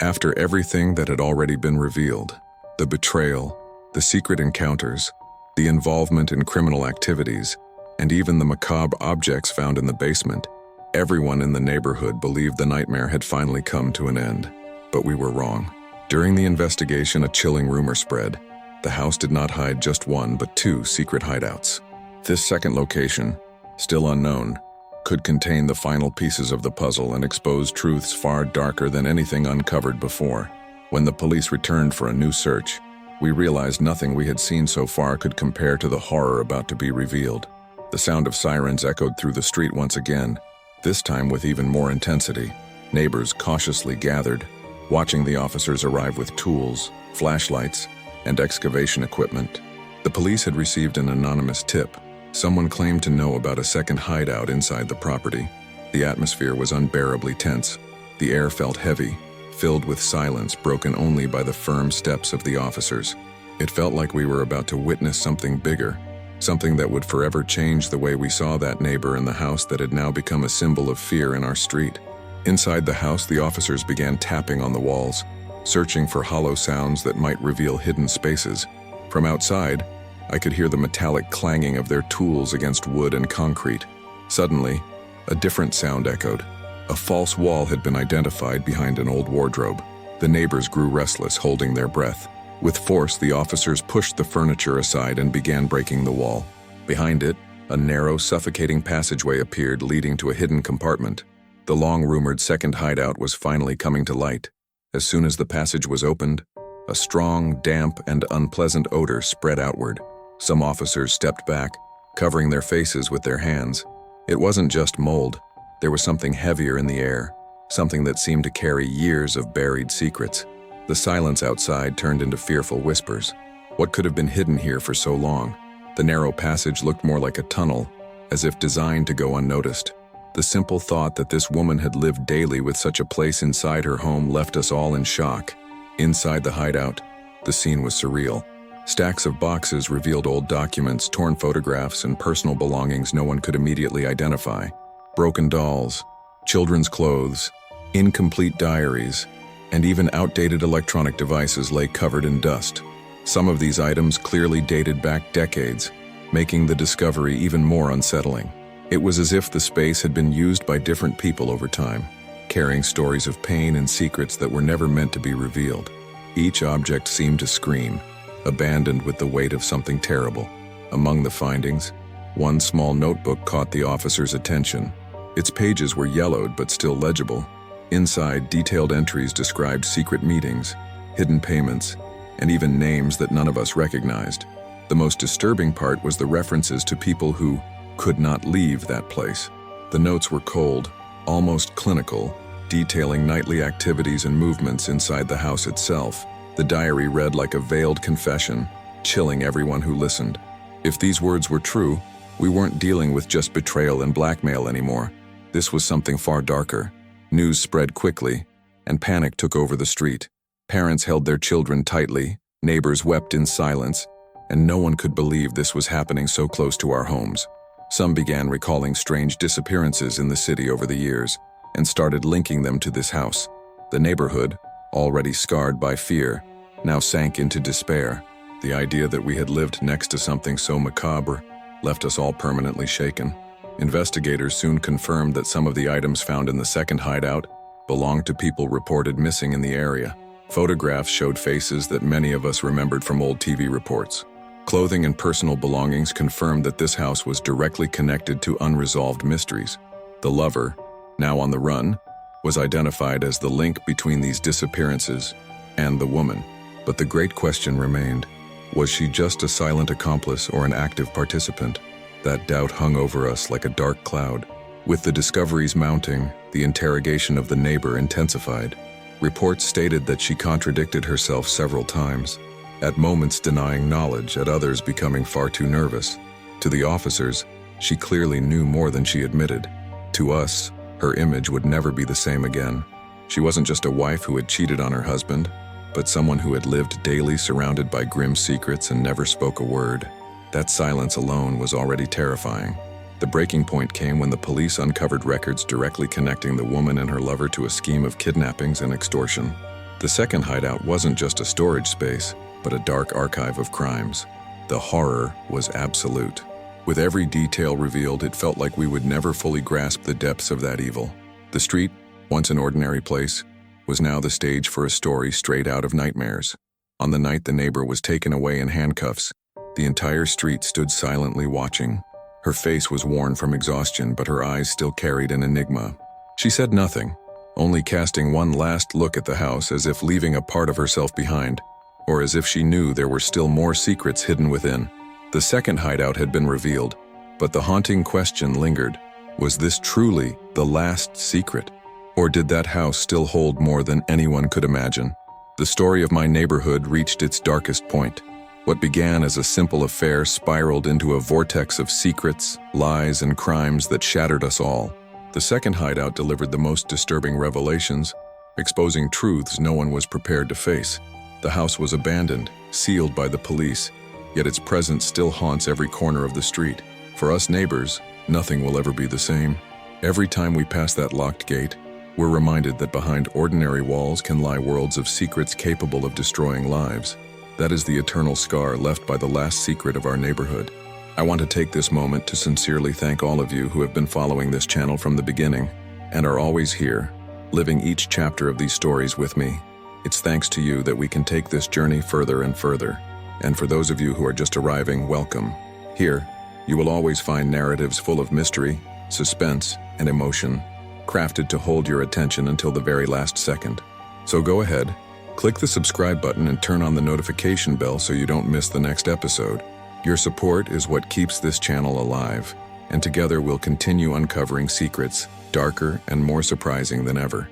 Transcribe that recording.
After everything that had already been revealed, the betrayal, the secret encounters, the involvement in criminal activities, and even the macabre objects found in the basement, everyone in the neighborhood believed the nightmare had finally come to an end. But we were wrong. During the investigation, a chilling rumor spread. The house did not hide just one, but two secret hideouts. This second location, still unknown, could contain the final pieces of the puzzle and expose truths far darker than anything uncovered before. When the police returned for a new search, we realized nothing we had seen so far could compare to the horror about to be revealed. The sound of sirens echoed through the street once again, this time with even more intensity. Neighbors cautiously gathered, watching the officers arrive with tools, flashlights, and excavation equipment. The police had received an anonymous tip. Someone claimed to know about a second hideout inside the property. The atmosphere was unbearably tense. The air felt heavy, filled with silence broken only by the firm steps of the officers. It felt like we were about to witness something bigger, something that would forever change the way we saw that neighbor in the house that had now become a symbol of fear in our street. Inside the house, the officers began tapping on the walls, searching for hollow sounds that might reveal hidden spaces. From outside, I could hear the metallic clanging of their tools against wood and concrete. Suddenly, a different sound echoed. A false wall had been identified behind an old wardrobe. The neighbors grew restless, holding their breath. With force, the officers pushed the furniture aside and began breaking the wall. Behind it, a narrow, suffocating passageway appeared, leading to a hidden compartment. The long-rumored second hideout was finally coming to light. As soon as the passage was opened, a strong, damp, and unpleasant odor spread outward. Some officers stepped back, covering their faces with their hands. It wasn't just mold. There was something heavier in the air, something that seemed to carry years of buried secrets. The silence outside turned into fearful whispers. What could have been hidden here for so long? The narrow passage looked more like a tunnel, as if designed to go unnoticed. The simple thought that this woman had lived daily with such a place inside her home left us all in shock. Inside the hideout, the scene was surreal. Stacks of boxes revealed old documents, torn photographs, and personal belongings no one could immediately identify. Broken dolls, children's clothes, incomplete diaries, and even outdated electronic devices lay covered in dust. Some of these items clearly dated back decades, making the discovery even more unsettling. It was as if the space had been used by different people over time, carrying stories of pain and secrets that were never meant to be revealed. Each object seemed to scream, abandoned with the weight of something terrible. Among the findings, one small notebook caught the officer's attention. Its pages were yellowed but still legible. Inside, detailed entries described secret meetings, hidden payments, and even names that none of us recognized. The most disturbing part was the references to people who could not leave that place. The notes were cold, almost clinical, detailing nightly activities and movements inside the house itself. The diary read like a veiled confession, chilling everyone who listened. If these words were true, we weren't dealing with just betrayal and blackmail anymore. This was something far darker. News spread quickly, and panic took over the street. Parents held their children tightly, neighbors wept in silence, and no one could believe this was happening so close to our homes. Some began recalling strange disappearances in the city over the years, and started linking them to this house. The neighborhood, already scarred by fear, now sank into despair. The idea that we had lived next to something so macabre left us all permanently shaken. Investigators soon confirmed that some of the items found in the second hideout belonged to people reported missing in the area. Photographs showed faces that many of us remembered from old TV reports. Clothing and personal belongings confirmed that this house was directly connected to unresolved mysteries. The lover, now on the run, was identified as the link between these disappearances and the woman. But the great question remained: was she just a silent accomplice or an active participant? That doubt hung over us like a dark cloud. With the discoveries mounting, the interrogation of the neighbor intensified. Reports stated that she contradicted herself several times, at moments denying knowledge, at others becoming far too nervous. To the officers, she clearly knew more than she admitted. To us, her image would never be the same again. She wasn't just a wife who had cheated on her husband, but someone who had lived daily surrounded by grim secrets and never spoke a word. That silence alone was already terrifying. The breaking point came when the police uncovered records directly connecting the woman and her lover to a scheme of kidnappings and extortion. The second hideout wasn't just a storage space, but a dark archive of crimes. The horror was absolute. With every detail revealed, it felt like we would never fully grasp the depths of that evil. The street, once an ordinary place, was now the stage for a story straight out of nightmares. On the night the neighbor was taken away in handcuffs, the entire street stood silently watching. Her face was worn from exhaustion, but her eyes still carried an enigma. She said nothing, only casting one last look at the house as if leaving a part of herself behind, or as if she knew there were still more secrets hidden within. The second hideout had been revealed, but the haunting question lingered. Was this truly the last secret? Or did that house still hold more than anyone could imagine? The story of my neighborhood reached its darkest point. What began as a simple affair spiraled into a vortex of secrets, lies, and crimes that shattered us all. The second hideout delivered the most disturbing revelations, exposing truths no one was prepared to face. The house was abandoned, sealed by the police, yet its presence still haunts every corner of the street. For us neighbors, nothing will ever be the same. Every time we pass that locked gate, we're reminded that behind ordinary walls can lie worlds of secrets capable of destroying lives. That is the eternal scar left by the last secret of our neighborhood. I want to take this moment to sincerely thank all of you who have been following this channel from the beginning and are always here, living each chapter of these stories with me. It's thanks to you that we can take this journey further and further. And for those of you who are just arriving, welcome. Here, you will always find narratives full of mystery, suspense, and emotion, crafted to hold your attention until the very last second. So go ahead, click the subscribe button and turn on the notification bell so you don't miss the next episode. Your support is what keeps this channel alive, and together we'll continue uncovering secrets, darker and more surprising than ever.